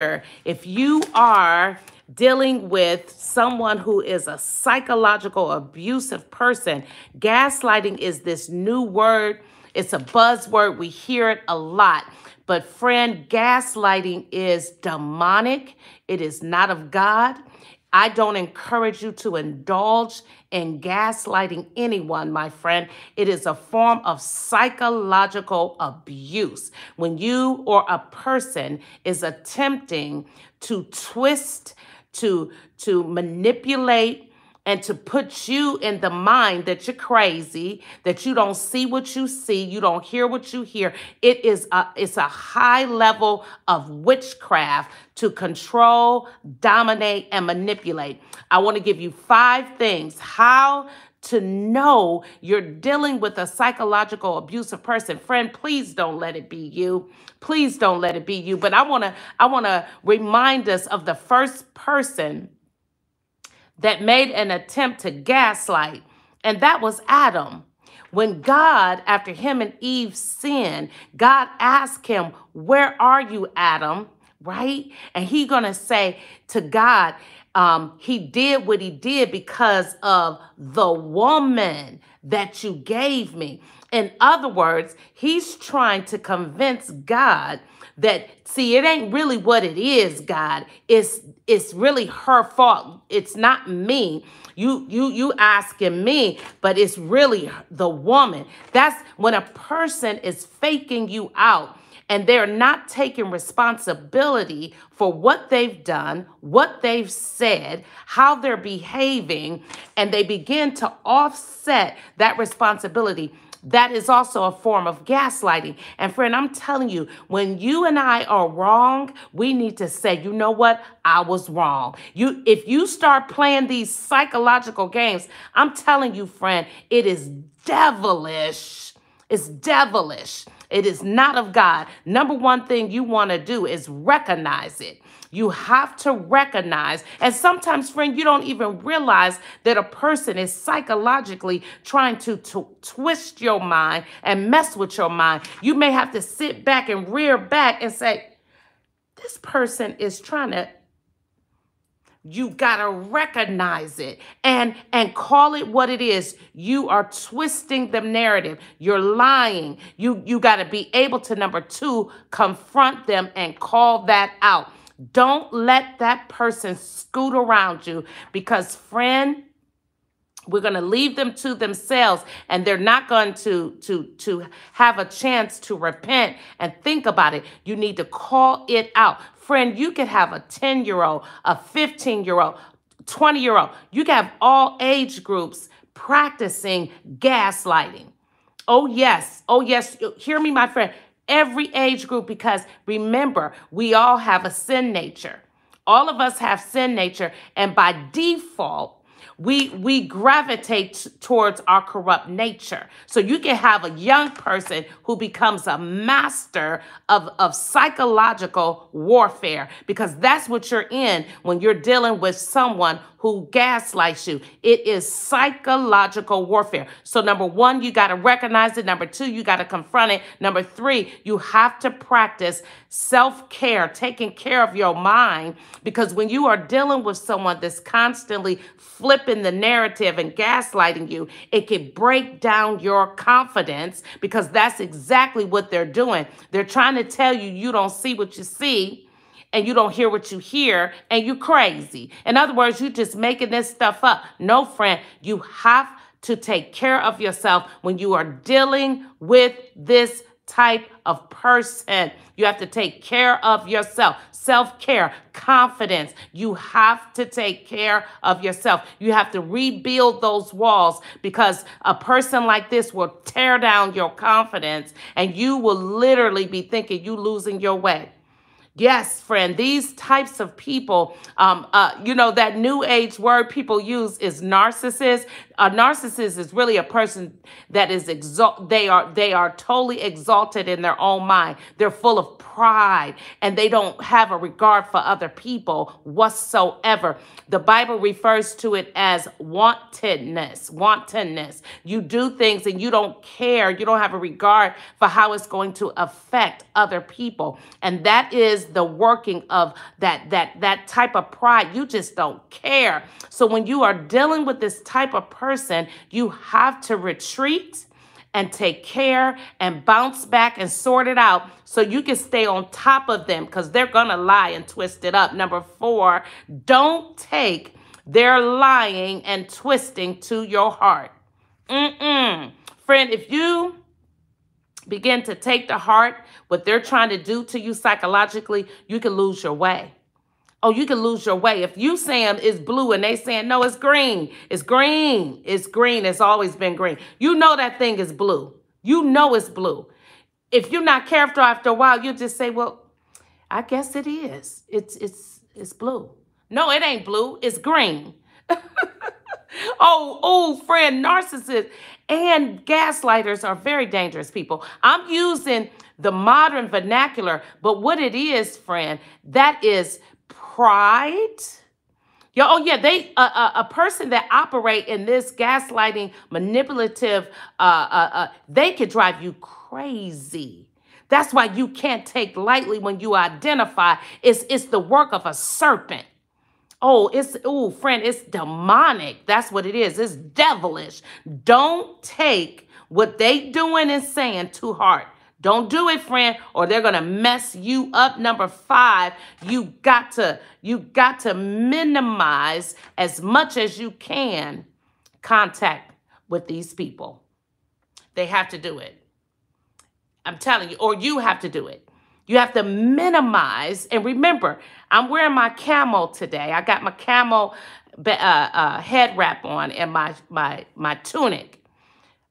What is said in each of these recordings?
If you are dealing with someone who is a psychological abusive person, gaslighting is this new word. It's a buzzword. We hear it a lot. But friend, gaslighting is demonic. It is not of God. I don't encourage you to indulge in gaslighting anyone, my friend. It is a form of psychological abuse. When you or a person is attempting to twist, to manipulate, and to put you in the mind that you're crazy, that you don't see what you see, you don't hear what you hear. It's a high level of witchcraft to control, dominate, and manipulate. I want to give you 5 things how to know you're dealing with a psychological abusive person. Friend, please don't let it be you. Please don't let it be you. But I want to remind us of the first person that made an attempt to gaslight, and that was Adam. When God, after him and Eve sinned, God asked him, "Where are you, Adam?" Right? And he gonna say to God, he did what he did because of the woman that you gave me. In other words, he's trying to convince God that, see, it ain't really what it is, God. It's really her fault. It's not me. You asking me, but it's really the woman. That's when a person is faking you out and they're not taking responsibility for what they've done, what they've said, how they're behaving, and they begin to offset that responsibility. That is also a form of gaslighting. And friend, I'm telling you, when you and I are wrong, we need to say, you know what? I was wrong. If you start playing these psychological games, I'm telling you, friend, it is devilish. It's devilish. It is not of God. Number one thing you want to do is recognize it. You have to recognize, and sometimes, friend, you don't even realize that a person is psychologically trying to twist your mind and mess with your mind. You may have to sit back and rear back and say, this person is trying to. You gotta recognize it and call it what it is. You are twisting the narrative. You're lying. You gotta be able to, number 2, confront them and call that out. Don't let that person scoot around you because, friend, we're going to leave them to themselves, and they're not going to have a chance to repent and think about it. You need to call it out. Friend, you could have a 10-year-old, a 15-year-old, 20-year-old. You can have all age groups practicing gaslighting. Oh, yes. Oh, yes. Hear me, my friend. Every age group, because remember, we all have a sin nature. All of us have sin nature, and by default, we gravitate towards our corrupt nature. So you can have a young person who becomes a master of psychological warfare, because that's what you're in when you're dealing with someone who gaslights you. It is psychological warfare. So number 1, you got to recognize it. Number 2, you got to confront it. Number 3, you have to practice self-care, taking care of your mind, because when you are dealing with someone that's constantly flipping the narrative and gaslighting you, it can break down your confidence, because that's exactly what they're doing. They're trying to tell you you don't see what you see, and you don't hear what you hear, and you're crazy. In other words, you're just making this stuff up. No, friend, you have to take care of yourself when you are dealing with this type of person. You have to take care of yourself. Self-care, confidence. You have to take care of yourself. You have to rebuild those walls, because a person like this will tear down your confidence, and you will literally be thinking you losing your way. Yes, friend, these types of people, that new age word people use is narcissist. A narcissist is really a person that is they are totally exalted in their own mind. They're full of pride and they don't have a regard for other people whatsoever. The Bible refers to it as wantonness. Wantonness. You do things and you don't care. You don't have a regard for how it's going to affect other people. And that is the working of that type of pride. You just don't care. So when you are dealing with this type of person, you have to retreat and take care and bounce back and sort it out so you can stay on top of them, because they're going to lie and twist it up. Number 4, don't take their lying and twisting to your heart. Friend, if you begin to take to heart what they're trying to do to you psychologically, you can lose your way. Oh, you can lose your way. If you saying it's blue and they saying, no, it's green. It's green. It's green. It's always been green. You know that thing is blue. You know it's blue. If you're not careful after a while, you just say, well, I guess it is. It's blue. No, it ain't blue. It's green. Oh, friend, narcissists and gaslighters are very dangerous people. I'm using the modern vernacular, but what it is, friend, that is pride. They a person that operate in this gaslighting, manipulative, they could drive you crazy. That's why you can't take lightly when you identify it's the work of a serpent. Friend, it's demonic. That's what it is. It's devilish. Don't take what they doing and saying to heart. Don't do it, friend, or they're going to mess you up. Number 5, you got to minimize as much as you can contact with these people. They have to do it. I'm telling you, or you have to do it. You have to minimize. And remember, I'm wearing my camo today. I got my camo head wrap on and my tunic.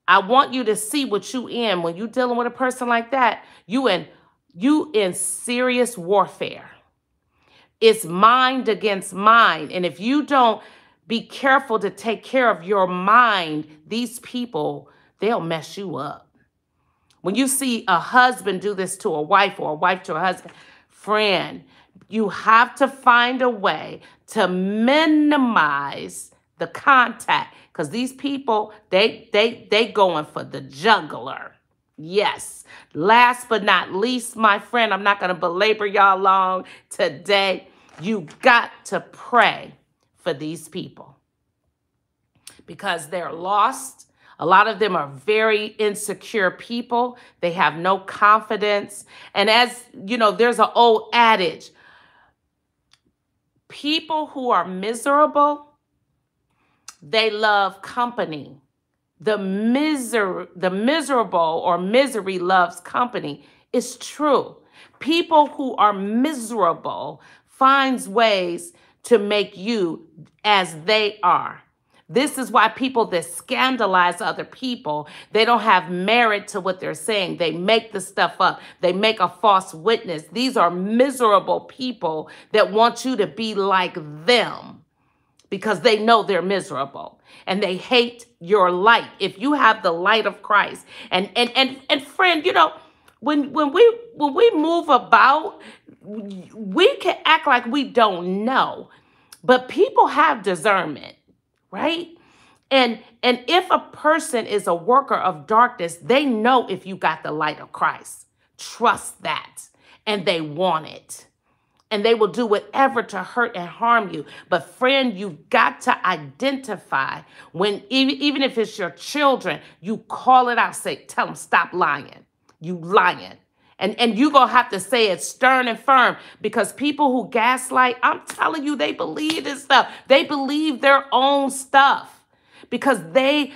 I want you to see what you in when you dealing with a person like that. You in serious warfare. It's mind against mind. And if you don't be careful to take care of your mind, these people, they'll mess you up. When you see a husband do this to a wife or a wife to a husband, friend, you have to find a way to minimize the contact, because these people, they going for the jugular. Yes. Last but not least, my friend, I'm not going to belabor y'all long today. You got to pray for these people because they're lost. A lot of them are very insecure people. They have no confidence. And as you know, there's an old adage, people who are miserable, they love company. The miserable or misery loves company. It's true. People who are miserable finds ways to make you as they are. This is why people that scandalize other people, they don't have merit to what they're saying. They make the stuff up. They make a false witness. These are miserable people that want you to be like them, because they know they're miserable and they hate your light. If you have the light of Christ, and friend, you know, when we move about, we can act like we don't know, but people have discernment, right? And if a person is a worker of darkness, they know if you got the light of Christ. Trust that, and they want it. And they will do whatever to hurt and harm you. But friend, you've got to identify when, even if it's your children, you call it out, tell them, stop lying. You lying. And you're going to have to say it stern and firm, because people who gaslight, I'm telling you, they believe this stuff. They believe their own stuff because they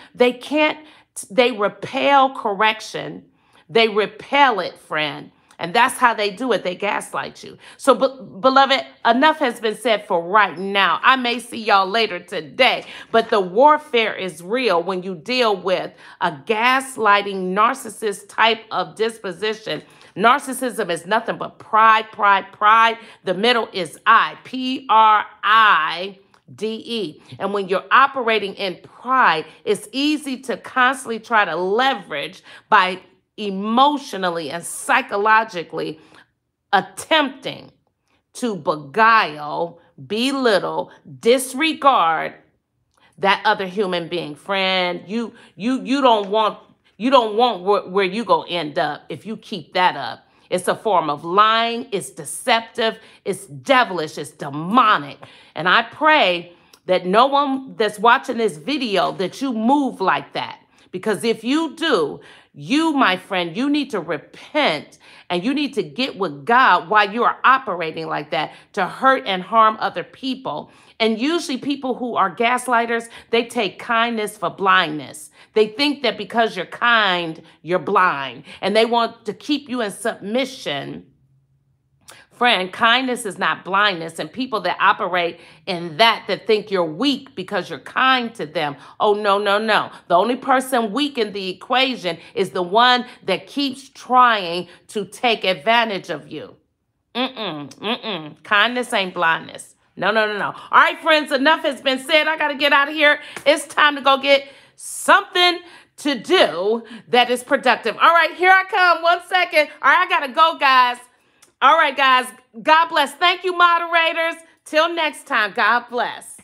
repel correction. They repel it, friend. And that's how they do it. They gaslight you. So, beloved, enough has been said for right now. I may see y'all later today, but the warfare is real when you deal with a gaslighting narcissist type of disposition. Narcissism is nothing but pride, pride, pride. The middle is I, P-R-I-D-E. DE. And when you're operating in pride, it's easy to constantly try to leverage by emotionally and psychologically attempting to beguile, belittle, disregard that other human being. Friend, you don't want where you gonna end up if you keep that up. It's a form of lying, it's deceptive, it's devilish, it's demonic. And I pray that no one that's watching this video that you move like that. Because if you do, you, my friend, you need to repent and you need to get with God while you are operating like that to hurt and harm other people. And usually people who are gaslighters, they take kindness for blindness. They think that because you're kind, you're blind. And they want to keep you in submission. Friend, kindness is not blindness. And people that operate in that think you're weak because you're kind to them. Oh, no, no, no. The only person weak in the equation is the one that keeps trying to take advantage of you. Kindness ain't blindness. No, no, no, no. All right, friends, enough has been said. I got to get out of here. It's time to go get something to do that is productive. All right, here I come. 1 second. All right, I got to go, guys. All right, guys. God bless. Thank you, moderators. Till next time. God bless.